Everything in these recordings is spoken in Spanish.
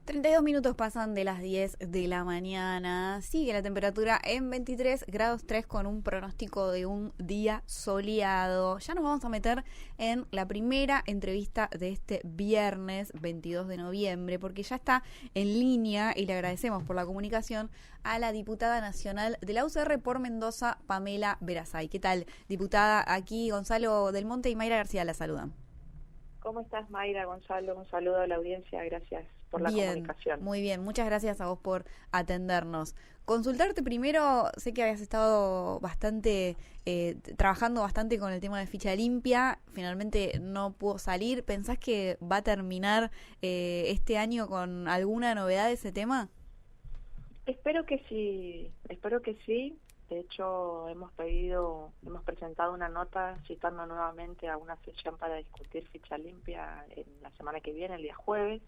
32 minutos pasan de las 10 de la mañana. Sigue la temperatura en 23 grados 3 con un pronóstico de un día soleado. Ya nos vamos a meter en la primera entrevista de este viernes 22 de noviembre porque ya está en línea y le agradecemos por la comunicación a la diputada nacional de la UCR por Mendoza, Pamela Verasay. ¿Qué tal, diputada? Aquí Gonzalo Del Monte y Mayra García la saludan. ¿Cómo estás, Mayra, Gonzalo? Un saludo a la audiencia, gracias por la comunicación. Muy bien, muchas gracias a vos por atendernos. Consultarte primero, sé que habías estado bastante, trabajando bastante con el tema de ficha limpia, finalmente no pudo salir. ¿Pensás que va a terminar este año con alguna novedad de ese tema? Espero que sí. De hecho, hemos presentado una nota citando nuevamente a una sesión para discutir ficha limpia en la semana que viene, el día jueves.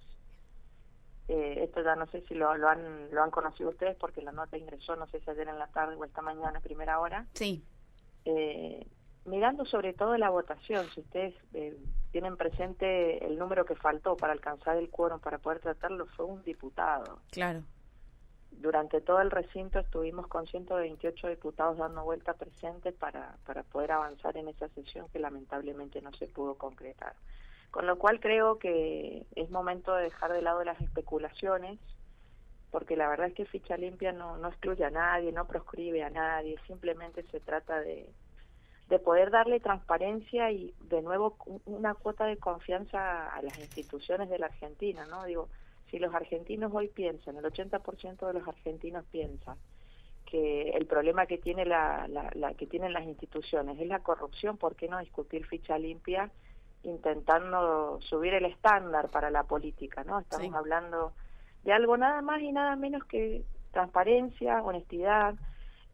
Esto ya no sé si lo han conocido ustedes porque la nota ingresó, no sé si ayer en la tarde o esta mañana a primera hora. Sí. Mirando sobre todo la votación, si ustedes tienen presente el número que faltó para alcanzar el quórum para poder tratarlo, fue un diputado. Claro. Durante todo el recinto estuvimos con 128 diputados dando vuelta presentes para poder avanzar en esa sesión que lamentablemente no se pudo concretar. Con lo cual creo que es momento de dejar de lado las especulaciones, porque la verdad es que ficha limpia no excluye a nadie, no proscribe a nadie, simplemente se trata de poder darle transparencia y de nuevo una cuota de confianza a las instituciones de la Argentina, ¿no? Digo, si los argentinos hoy piensan, el 80% de los argentinos piensan que el problema que tiene que tienen las instituciones es la corrupción, ¿por qué no discutir ficha limpia intentando subir el estándar para la política, ¿no? Estamos hablando de algo nada más y nada menos que transparencia, honestidad,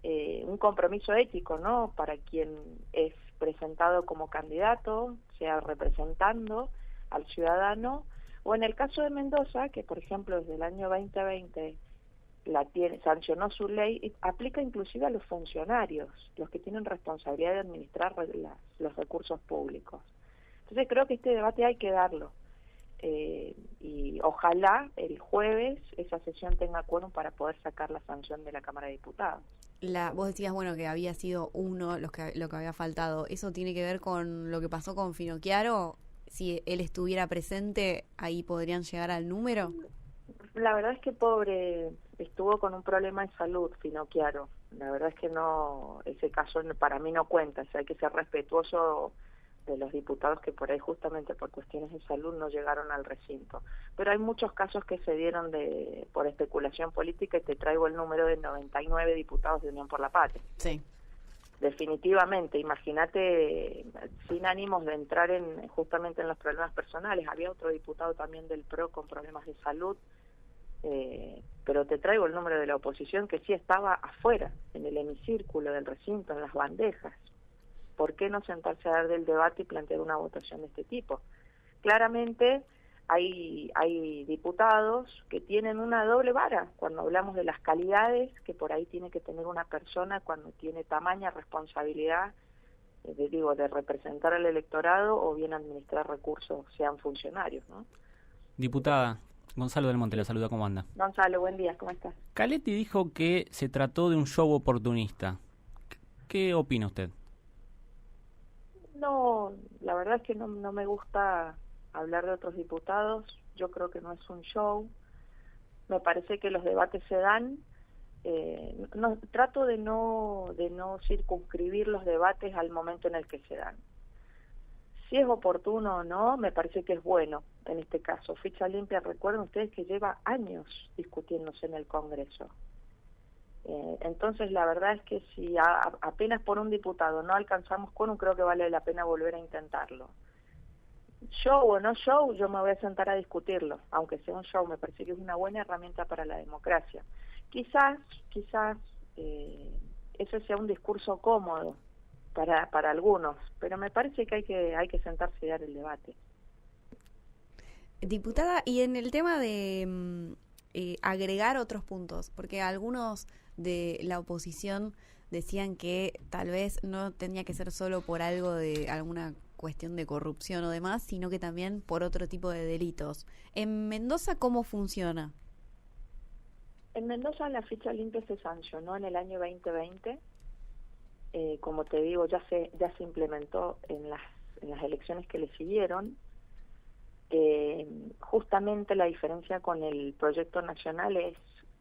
un compromiso ético, ¿no? Para quien es presentado como candidato, sea representando al ciudadano, o en el caso de Mendoza, que por ejemplo desde el año 2020 sancionó su ley, y aplica inclusive a los funcionarios, los que tienen responsabilidad de administrar los recursos públicos. Entonces creo que este debate hay que darlo, y ojalá el jueves esa sesión tenga quórum para poder sacar la sanción de la Cámara de Diputados. Vos decías, bueno, que había sido lo que había faltado. ¿Eso tiene que ver con lo que pasó con Finocchiaro? Si él estuviera presente, ahí podrían llegar al número. La verdad es que pobre, estuvo con un problema de salud, Finocchiaro. La verdad es que no, ese caso para mí no cuenta, o sea, hay que ser respetuoso de los diputados que por ahí justamente por cuestiones de salud no llegaron al recinto. Pero hay muchos casos que se dieron por especulación política y te traigo el número de 99 diputados de Unión por la Patria. Sí. Definitivamente, imagínate, sin ánimos de entrar justamente en los problemas personales, había otro diputado también del PRO con problemas de salud, pero te traigo el número de la oposición que sí estaba afuera, en el hemicírculo del recinto, en las bandejas. ¿Por qué no sentarse a dar del debate y plantear una votación de este tipo? Claramente hay diputados que tienen una doble vara cuando hablamos de las calidades que por ahí tiene que tener una persona cuando tiene tamaña responsabilidad, de representar al electorado o bien administrar recursos, sean funcionarios, ¿no? Diputada, Gonzalo Del Monte la saluda, ¿cómo anda? Gonzalo, buen día, ¿cómo estás? Caletti dijo que se trató de un show oportunista. ¿Qué opina usted? No, la verdad es que no me gusta hablar de otros diputados. Yo creo que no es un show. Me parece que los debates se dan. Trato de no circunscribir los debates al momento en el que se dan. Si es oportuno o no, me parece que es bueno en este caso. Ficha limpia, recuerden ustedes que lleva años discutiéndose en el Congreso. Entonces la verdad es que si apenas por un diputado no alcanzamos quórum, creo que vale la pena volver a intentarlo. Show o no show, yo me voy a sentar a discutirlo, aunque sea un show, me parece que es una buena herramienta para la democracia. Quizás eso sea un discurso cómodo para algunos, pero me parece que hay que sentarse y dar el debate. Diputada, y en el tema de agregar otros puntos, porque algunos de la oposición decían que tal vez no tenía que ser solo por algo de alguna cuestión de corrupción o demás, sino que también por otro tipo de delitos. En Mendoza, ¿cómo funciona? En Mendoza la ficha limpia se sancionó en el año 2020. Como te digo, ya se implementó en las elecciones que le siguieron. Justamente la diferencia con el proyecto nacional es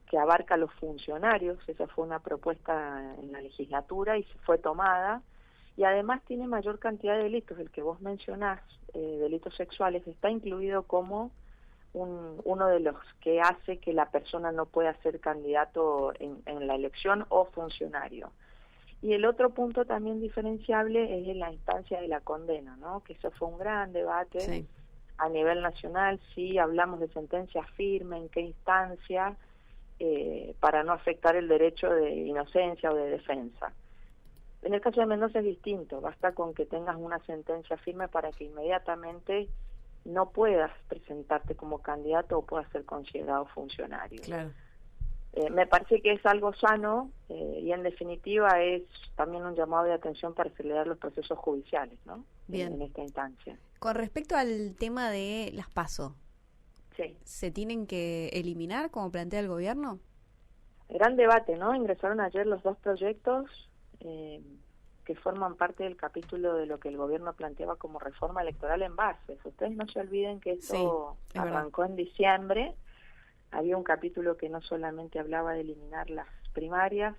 que abarca a los funcionarios. Esa fue una propuesta en la legislatura y fue tomada, y además tiene mayor cantidad de delitos. El que vos mencionás, delitos sexuales, está incluido como uno de los que hace que la persona no pueda ser candidato en la elección o funcionario. Y el otro punto también diferenciable es en la instancia de la condena, ¿no? Que eso fue un gran debate. Sí. A nivel nacional, sí hablamos de sentencia firme, en qué instancia, para no afectar el derecho de inocencia o de defensa. En el caso de Mendoza es distinto, basta con que tengas una sentencia firme para que inmediatamente no puedas presentarte como candidato o puedas ser considerado funcionario. Claro. Me parece que es algo sano, y en definitiva es también un llamado de atención para acelerar los procesos judiciales, ¿no? Bien. En esta instancia. Con respecto al tema de las PASO, Sí. ¿se tienen que eliminar como plantea el gobierno? Gran debate, ¿no? Ingresaron ayer los dos proyectos que forman parte del capítulo de lo que el gobierno planteaba como reforma electoral en bases. Ustedes no se olviden que esto arrancó en diciembre. Había un capítulo que no solamente hablaba de eliminar las primarias,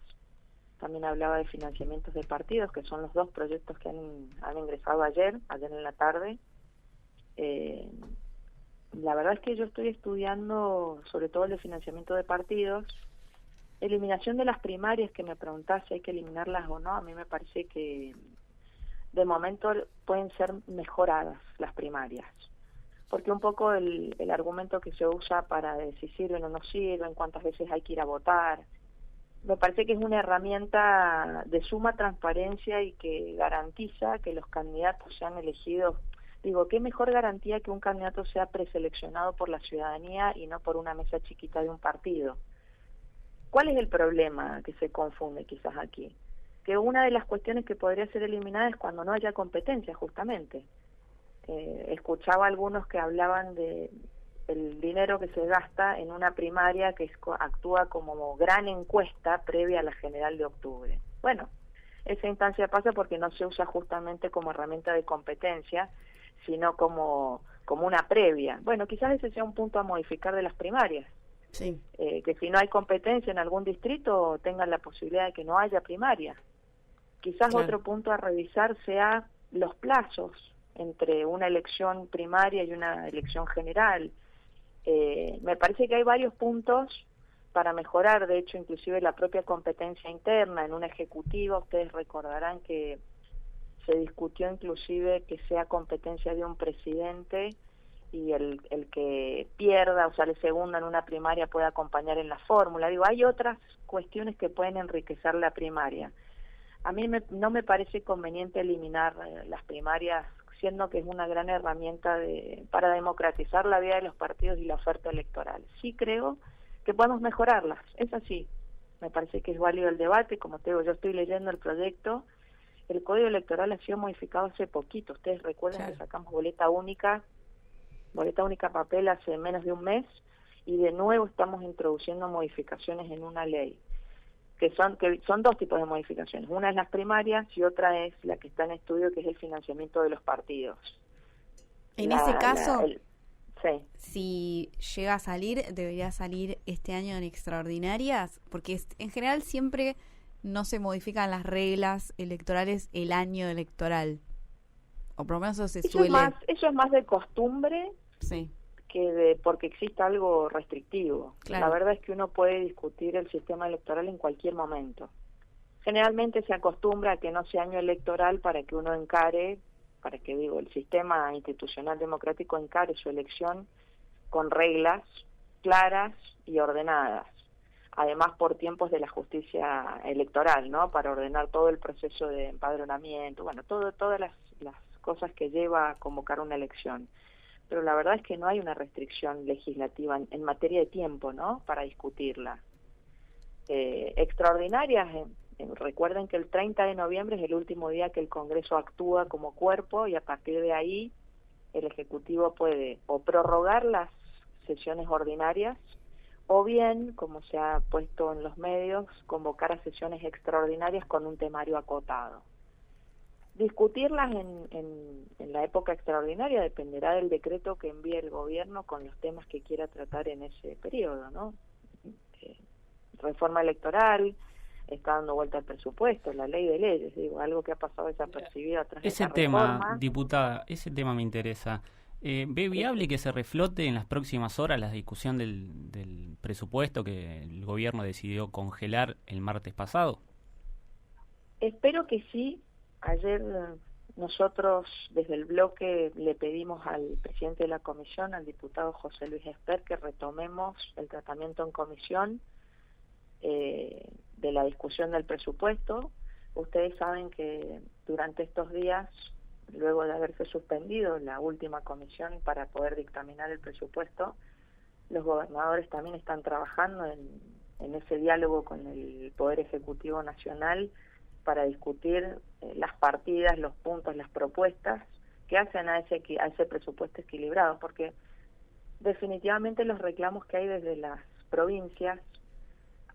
también hablaba de financiamientos de partidos, que son los dos proyectos que han ingresado ayer en la tarde. La verdad es que yo estoy estudiando sobre todo el de financiamiento de partidos. Eliminación de las primarias, que me preguntás si hay que eliminarlas o no, a mí me parece que de momento pueden ser mejoradas las primarias. Porque un poco el argumento que se usa para si sirven o no sirven, cuántas veces hay que ir a votar, me parece que es una herramienta de suma transparencia y que garantiza que los candidatos sean elegidos. Digo, ¿qué mejor garantía que un candidato sea preseleccionado por la ciudadanía y no por una mesa chiquita de un partido? ¿Cuál es el problema que se confunde quizás aquí? Que una de las cuestiones que podría ser eliminada es cuando no haya competencia, justamente. Escuchaba a algunos que hablaban de el dinero que se gasta en una primaria que actúa como gran encuesta previa a la general de octubre. Bueno, esa instancia pasa porque no se usa justamente como herramienta de competencia, sino como una previa. Bueno, quizás ese sea un punto a modificar de las primarias. Sí. Que si no hay competencia en algún distrito tengan la posibilidad de que no haya primaria. Quizás Claro. Otro punto a revisar sea los plazos entre una elección primaria y una elección general. Me parece que hay varios puntos para mejorar, de hecho inclusive la propia competencia interna en una ejecutiva. Ustedes recordarán que se discutió inclusive que sea competencia de un presidente y el que pierda, o sea, el segundo en una primaria puede acompañar en la fórmula. Digo, hay otras cuestiones que pueden enriquecer la primaria. A mí no me parece conveniente eliminar las primarias, siendo que es una gran herramienta para democratizar la vida de los partidos y la oferta electoral. Sí creo que podemos mejorarlas, es así. Me parece que es válido el debate. Como te digo, yo estoy leyendo el proyecto. El Código Electoral ha sido modificado hace poquito. Ustedes recuerdan que sacamos boleta única papel hace menos de un mes, y de nuevo estamos introduciendo modificaciones en una ley, que son dos tipos de modificaciones. Una es las primarias y otra es la que está en estudio, que es el financiamiento de los partidos. En ese caso, sí. Si llega a salir, debería salir este año en extraordinarias, porque en general siempre no se modifican las reglas electorales el año electoral, o por lo menos eso se suele. Eso es más de costumbre. Sí. Que porque exista algo restrictivo. Claro. La verdad es que uno puede discutir el sistema electoral en cualquier momento. Generalmente se acostumbra a que no sea año electoral para que uno el sistema institucional democrático encare su elección con reglas claras y ordenadas. Además, por tiempos de la justicia electoral, ¿no? Para ordenar todo el proceso de empadronamiento, bueno, todas las cosas que lleva a convocar una elección. Pero la verdad es que no hay una restricción legislativa en materia de tiempo, ¿no? Para discutirla. Extraordinarias, Recuerden que el 30 de noviembre es el último día que el Congreso actúa como cuerpo y a partir de ahí el Ejecutivo puede o prorrogar las sesiones ordinarias o bien, como se ha puesto en los medios, convocar a sesiones extraordinarias con un temario acotado. Discutirlas en la época extraordinaria dependerá del decreto que envíe el gobierno con los temas que quiera tratar en ese periodo, ¿no? Reforma electoral, está dando vuelta al presupuesto, la ley de leyes, digo, algo que ha pasado desapercibido atrás de Ese esa tema, reforma. diputada, ese tema me interesa. ¿Ve viable que se reflote en las próximas horas la discusión del presupuesto que el gobierno decidió congelar el martes pasado? Espero que sí. Ayer nosotros desde el bloque le pedimos al presidente de la comisión, al diputado José Luis Esper, que retomemos el tratamiento en comisión de la discusión del presupuesto. Ustedes saben que durante estos días, luego de haberse suspendido la última comisión para poder dictaminar el presupuesto, los gobernadores también están trabajando en ese diálogo con el Poder Ejecutivo Nacional para discutir las partidas, los puntos, las propuestas que hacen a ese presupuesto equilibrado, porque definitivamente los reclamos que hay desde las provincias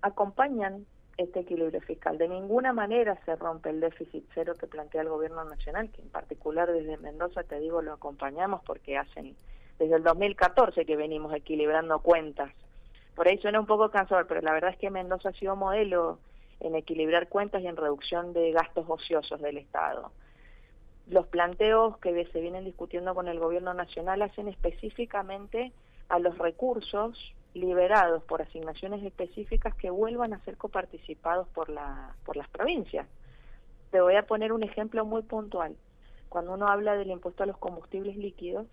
acompañan este equilibrio fiscal. De ninguna manera se rompe el déficit cero que plantea el gobierno nacional, que en particular desde Mendoza, te digo, lo acompañamos porque desde el 2014 que venimos equilibrando cuentas. Por ahí suena un poco cansador, pero la verdad es que Mendoza ha sido modelo en equilibrar cuentas y en reducción de gastos ociosos del Estado. Los planteos que se vienen discutiendo con el gobierno nacional hacen específicamente a los recursos liberados por asignaciones específicas que vuelvan a ser coparticipados por las provincias. Te voy a poner un ejemplo muy puntual. Cuando uno habla del impuesto a los combustibles líquidos,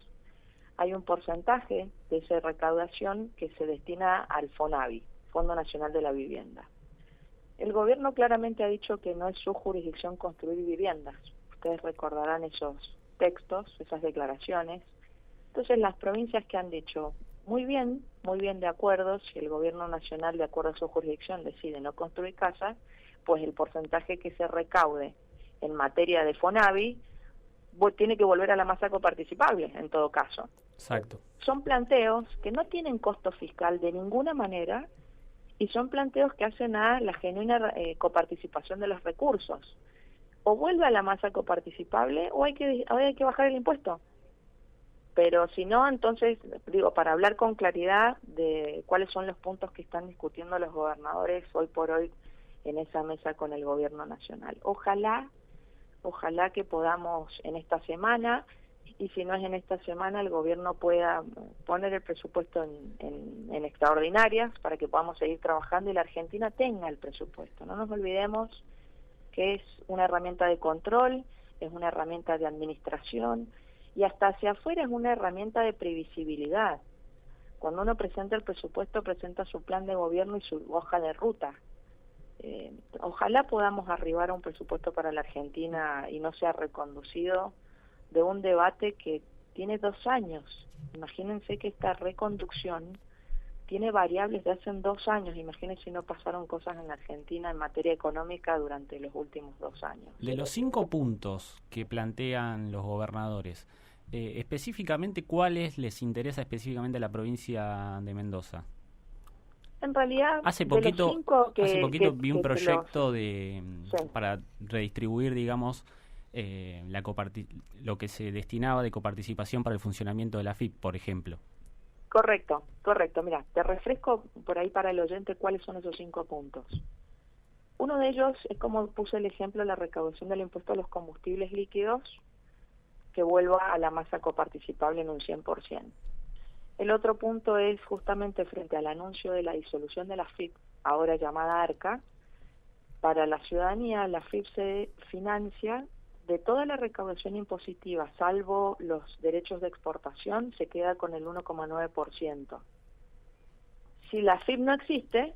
hay un porcentaje de esa recaudación que se destina al FONAVI, Fondo Nacional de la Vivienda. El gobierno claramente ha dicho que no es su jurisdicción construir viviendas. Ustedes recordarán esos textos, esas declaraciones. Entonces las provincias que han dicho, muy bien de acuerdo, si el gobierno nacional de acuerdo a su jurisdicción decide no construir casas, pues el porcentaje que se recaude en materia de FONAVI tiene que volver a la masa coparticipable en todo caso. Exacto. Son planteos que no tienen costo fiscal de ninguna manera y son planteos que hacen a la genuina coparticipación de los recursos. O vuelve a la masa coparticipable o hay que bajar el impuesto. Pero si no, entonces, digo, para hablar con claridad de cuáles son los puntos que están discutiendo los gobernadores hoy por hoy en esa mesa con el gobierno nacional. Ojalá que podamos en esta semana, y si no es en esta semana, el gobierno pueda poner el presupuesto en extraordinarias para que podamos seguir trabajando y la Argentina tenga el presupuesto. No nos olvidemos que es una herramienta de control, es una herramienta de administración y hasta hacia afuera es una herramienta de previsibilidad. Cuando uno presenta el presupuesto, presenta su plan de gobierno y su hoja de ruta. Ojalá podamos arribar a un presupuesto para la Argentina y no sea reconducido de un debate que tiene 2 años. Imagínense que esta reconducción tiene variables de hace 2 años. Imagínense si no pasaron cosas en la Argentina en materia económica durante los últimos 2 años. De los 5 puntos que plantean los gobernadores, específicamente, ¿cuáles les interesa específicamente a la provincia de Mendoza? En realidad, hace poquito vi un proyecto sí, para redistribuir, digamos, lo que se destinaba de coparticipación para el funcionamiento de la AFIP, por ejemplo. Correcto. Mira, te refresco por ahí para el oyente cuáles son esos 5 puntos. Uno de ellos es, como puse el ejemplo, la recaudación del impuesto a los combustibles líquidos, que vuelva a la masa coparticipable en un 100%. El otro punto es justamente frente al anuncio de la disolución de la AFIP, ahora llamada ARCA, para la ciudadanía la AFIP se financia de toda la recaudación impositiva, salvo los derechos de exportación, se queda con el 1,9%. Si la AFIP no existe,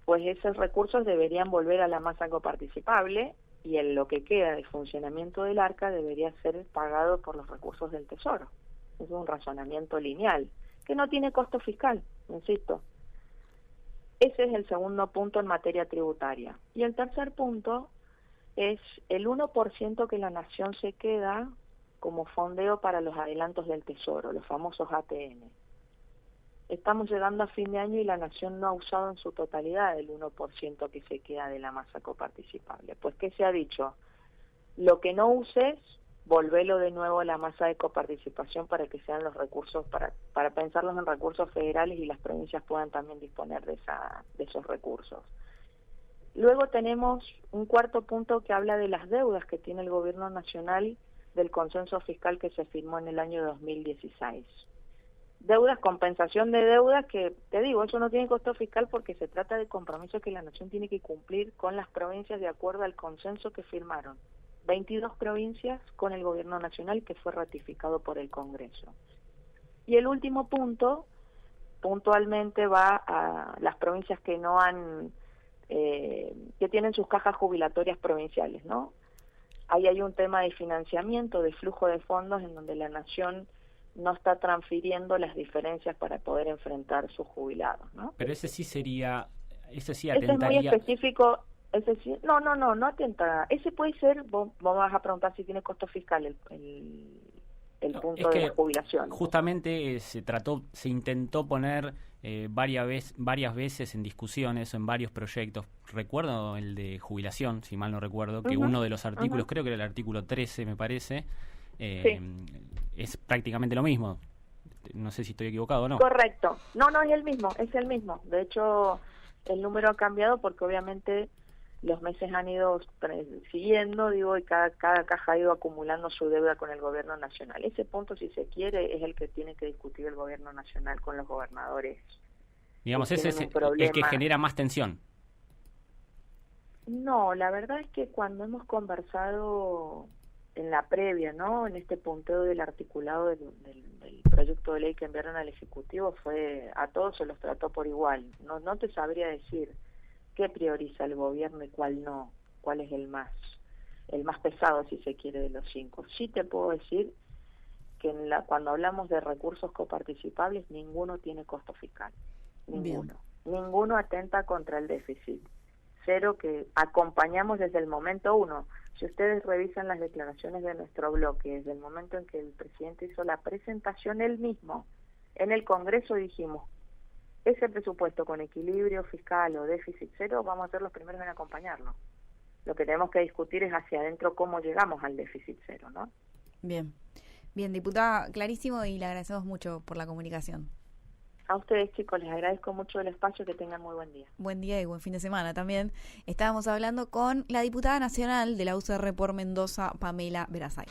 pues esos recursos deberían volver a la masa coparticipable y lo que queda de funcionamiento del ARCA debería ser pagado por los recursos del Tesoro. Es un razonamiento lineal, que no tiene costo fiscal, insisto. Ese es el segundo punto en materia tributaria. Y el tercer punto es el 1% que la Nación se queda como fondeo para los adelantos del Tesoro, los famosos ATN. Estamos llegando a fin de año y la Nación no ha usado en su totalidad el 1% que se queda de la masa coparticipable. Pues, ¿qué se ha dicho? Lo que no uses, volvelo de nuevo a la masa de coparticipación para que sean los recursos, para pensarlos en recursos federales y las provincias puedan también disponer de esos recursos. Luego tenemos un cuarto punto que habla de las deudas que tiene el gobierno nacional del consenso fiscal que se firmó en el año 2016. Deudas, compensación de deudas que, te digo, eso no tiene costo fiscal porque se trata de compromisos que la Nación tiene que cumplir con las provincias de acuerdo al consenso que firmaron 22 provincias con el gobierno nacional que fue ratificado por el Congreso. Y el último punto, puntualmente va a las provincias que no han, que tienen sus cajas jubilatorias provinciales, ¿no? Ahí hay un tema de financiamiento, de flujo de fondos en donde la Nación no está transfiriendo las diferencias para poder enfrentar sus jubilados, ¿no? Pero ese sí sería, ese sí atentaría... Ese es muy específico, ese sí, no atenta. Ese puede ser, vos vas a preguntar si tiene costo fiscal el punto de la jubilación. Justamente se intentó poner varias veces en discusión eso en varios proyectos. Recuerdo el de jubilación, si mal no recuerdo, que uno de los artículos, creo que era el artículo 13, me parece, es prácticamente lo mismo. No sé si estoy equivocado o no. Correcto. No, es el mismo. De hecho, el número ha cambiado porque obviamente los meses han ido siguiendo, y cada caja ha ido acumulando su deuda con el gobierno nacional. Ese punto, si se quiere, es el que tiene que discutir el gobierno nacional con los gobernadores. Digamos, ese es el que genera más tensión. No, la verdad es que cuando hemos conversado en la previa, ¿no?, en este punteo del articulado del proyecto de ley que enviaron al Ejecutivo, a todos se los trató por igual. No te sabría decir qué prioriza el gobierno y cuál no, cuál es el más pesado, si se quiere, de los 5. Sí te puedo decir que cuando hablamos de recursos coparticipables, ninguno tiene costo fiscal, ninguno. Ninguno atenta contra el déficit. Cero, que acompañamos desde el momento 1. Si ustedes revisan las declaraciones de nuestro bloque, desde el momento en que el presidente hizo la presentación él mismo, en el Congreso dijimos, ese presupuesto con equilibrio fiscal o déficit cero, vamos a ser los primeros en acompañarlo. Lo que tenemos que discutir es hacia adentro cómo llegamos al déficit cero, ¿no? Bien, diputada, clarísimo, y le agradecemos mucho por la comunicación. A ustedes, chicos, les agradezco mucho el espacio, que tengan muy buen día. Buen día y buen fin de semana también. Estábamos hablando con la diputada nacional de la UCR por Mendoza, Pamela Verasay.